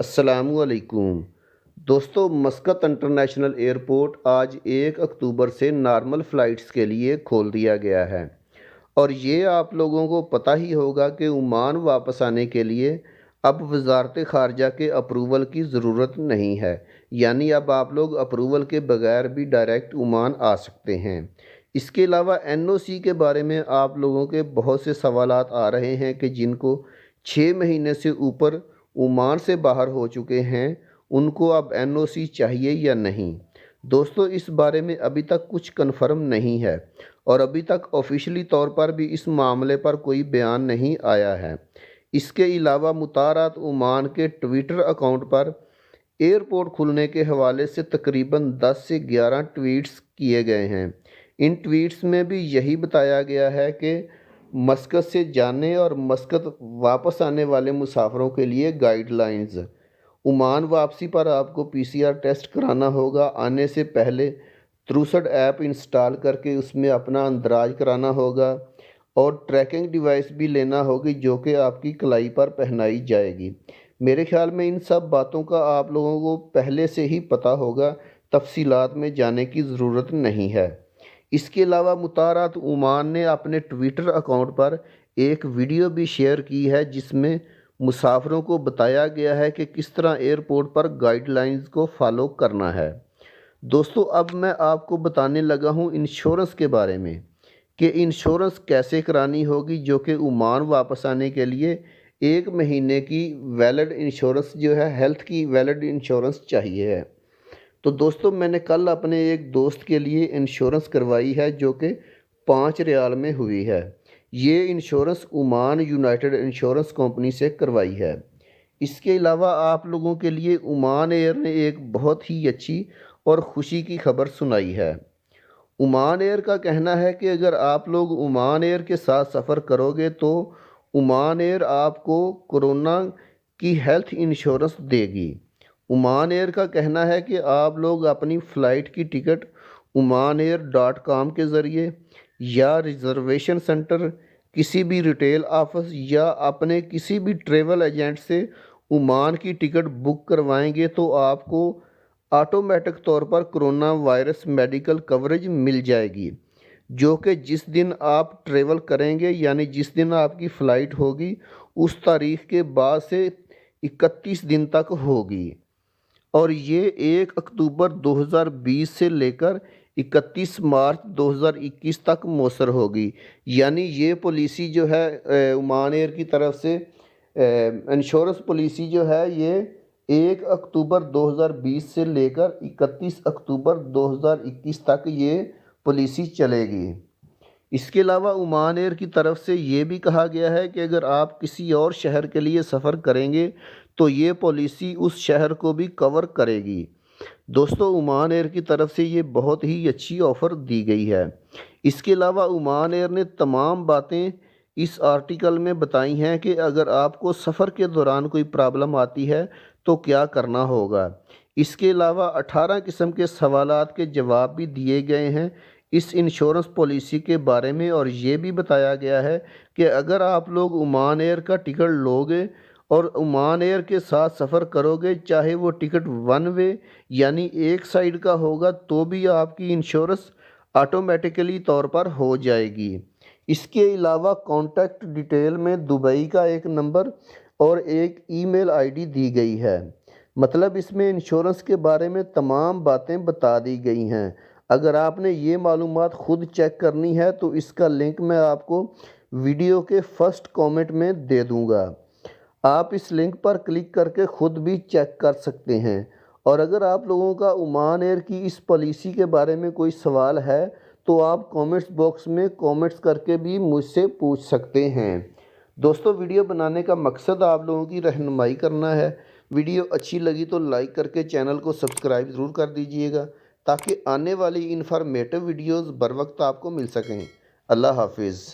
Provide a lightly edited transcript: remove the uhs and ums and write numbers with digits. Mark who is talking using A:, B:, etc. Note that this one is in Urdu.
A: السلام علیکم دوستو، مسقط انٹرنیشنل ایئرپورٹ آج 1 اکتوبر سے نارمل فلائٹس کے لیے کھول دیا گیا ہے، اور یہ آپ لوگوں کو پتہ ہی ہوگا کہ عمان واپس آنے کے لیے اب وزارت خارجہ کے اپروول کی ضرورت نہیں ہے، یعنی اب آپ لوگ اپروول کے بغیر بھی ڈائریکٹ عمان آ سکتے ہیں۔ اس کے علاوہ NOC کے بارے میں آپ لوگوں کے بہت سے سوالات آ رہے ہیں کہ جن کو 6 مہینے سے اوپر عمان سے باہر ہو چکے ہیں، ان کو اب NOC چاہیے یا نہیں۔ دوستو، اس بارے میں ابھی تک کچھ کنفرم نہیں ہے، اور ابھی تک آفیشلی طور پر بھی اس معاملے پر کوئی بیان نہیں آیا ہے۔ اس کے علاوہ مطارات عمان کے ٹویٹر اکاؤنٹ پر ایئرپورٹ کھلنے کے حوالے سے تقریباً 10 سے 11 ٹویٹس کیے گئے ہیں۔ ان ٹویٹس میں بھی یہی بتایا گیا ہے کہ مسقط سے جانے اور مسقط واپس آنے والے مسافروں کے لیے گائیڈ لائنز: عمان واپسی پر آپ کو PCR ٹیسٹ کرانا ہوگا، آنے سے پہلے تروسڈ ایپ انسٹال کر کے اس میں اپنا اندراج کرانا ہوگا، اور ٹریکنگ ڈیوائس بھی لینا ہوگی جو کہ آپ کی کلائی پر پہنائی جائے گی۔ میرے خیال میں ان سب باتوں کا آپ لوگوں کو پہلے سے ہی پتہ ہوگا، تفصیلات میں جانے کی ضرورت نہیں ہے۔ اس کے علاوہ مطارات عمان نے اپنے ٹویٹر اکاؤنٹ پر ایک ویڈیو بھی شیئر کی ہے جس میں مسافروں کو بتایا گیا ہے کہ کس طرح ایئرپورٹ پر گائیڈ لائنز کو فالو کرنا ہے۔ دوستو، اب میں آپ کو بتانے لگا ہوں انشورنس کے بارے میں کہ انشورنس کیسے کرانی ہوگی، جو کہ عمان واپس آنے کے لیے 1 مہینے کی ویلڈ انشورنس جو ہے، ہیلتھ کی ویلڈ انشورنس چاہیے ہے۔ تو دوستو، میں نے کل اپنے ایک دوست کے لیے انشورنس کروائی ہے جو کہ 5 ریال میں ہوئی ہے۔ یہ insurance Oman United insurance company سے کروائی ہے۔ اس کے علاوہ آپ لوگوں کے لیے عمان ایئر نے ایک بہت ہی اچھی اور خوشی کی خبر سنائی ہے۔ عمان ایئر کا کہنا ہے کہ اگر آپ لوگ عمان ایئر کے ساتھ سفر کرو گے تو عمان ایئر آپ کو کورونا کی ہیلتھ انشورنس دے گی۔ عمان ایئر کا کہنا ہے کہ آپ لوگ اپنی فلائٹ کی ٹکٹ omanAir.com کے ذریعے یا ریزرویشن سینٹر، کسی بھی ریٹیل آفس یا اپنے کسی بھی ٹریول ایجنٹ سے عمان کی ٹکٹ بک کروائیں گے تو آپ کو آٹومیٹک طور پر کرونا وائرس میڈیکل کوریج مل جائے گی، جو کہ جس دن آپ ٹریول کریں گے، یعنی جس دن آپ کی فلائٹ ہوگی، اس تاریخ کے بعد سے 31 دن تک ہوگی، اور یہ 1 اکتوبر 2020 سے لے کر 31 مارچ 2021 تک مؤثر ہوگی۔ یعنی یہ پالیسی جو ہے عمان ایئر کی طرف سے انشورنس پالیسی جو ہے، یہ 1 اکتوبر 2020 سے لے کر 31 اکتوبر 2021 تک یہ پالیسی چلے گی۔ اس کے علاوہ عمان ایئر کی طرف سے یہ بھی کہا گیا ہے کہ اگر آپ کسی اور شہر کے لیے سفر کریں گے تو یہ پالیسی اس شہر کو بھی کور کرے گی۔ دوستو، عمان ایئر کی طرف سے یہ بہت ہی اچھی آفر دی گئی ہے۔ اس کے علاوہ عمان ایئر نے تمام باتیں اس آرٹیکل میں بتائی ہیں کہ اگر آپ کو سفر کے دوران کوئی پرابلم آتی ہے تو کیا کرنا ہوگا۔ اس کے علاوہ 18 قسم کے سوالات کے جواب بھی دیے گئے ہیں اس انشورنس پالیسی کے بارے میں، اور یہ بھی بتایا گیا ہے کہ اگر آپ لوگ عمان ایئر کا ٹکٹ لوگے اور عمان ایئر کے ساتھ سفر کرو گے، چاہے وہ ٹکٹ ون وے یعنی ایک سائیڈ کا ہوگا، تو بھی آپ کی انشورنس آٹومیٹکلی طور پر ہو جائے گی۔ اس کے علاوہ کانٹیکٹ ڈیٹیل میں دبئی کا ایک نمبر اور ایک ای میل ID دی گئی ہے۔ مطلب اس میں انشورنس کے بارے میں تمام باتیں بتا دی گئی ہیں۔ اگر آپ نے یہ معلومات خود چیک کرنی ہے تو اس کا لنک میں آپ کو ویڈیو کے فرسٹ کامنٹ میں دے دوں گا، آپ اس لنک پر کلک کر کے خود بھی چیک کر سکتے ہیں۔ اور اگر آپ لوگوں کا عمان ایئر کی اس پالیسی کے بارے میں کوئی سوال ہے تو آپ کامنٹس باکس میں کامنٹس کر کے بھی مجھ سے پوچھ سکتے ہیں۔ دوستو، ویڈیو بنانے کا مقصد آپ لوگوں کی رہنمائی کرنا ہے۔ ویڈیو اچھی لگی تو لائک کر کے چینل کو سبسکرائب ضرور کر دیجئے گا تاکہ آنے والی انفارمیٹیو ویڈیوز بر وقت آپ کو مل سکیں۔ اللہ حافظ۔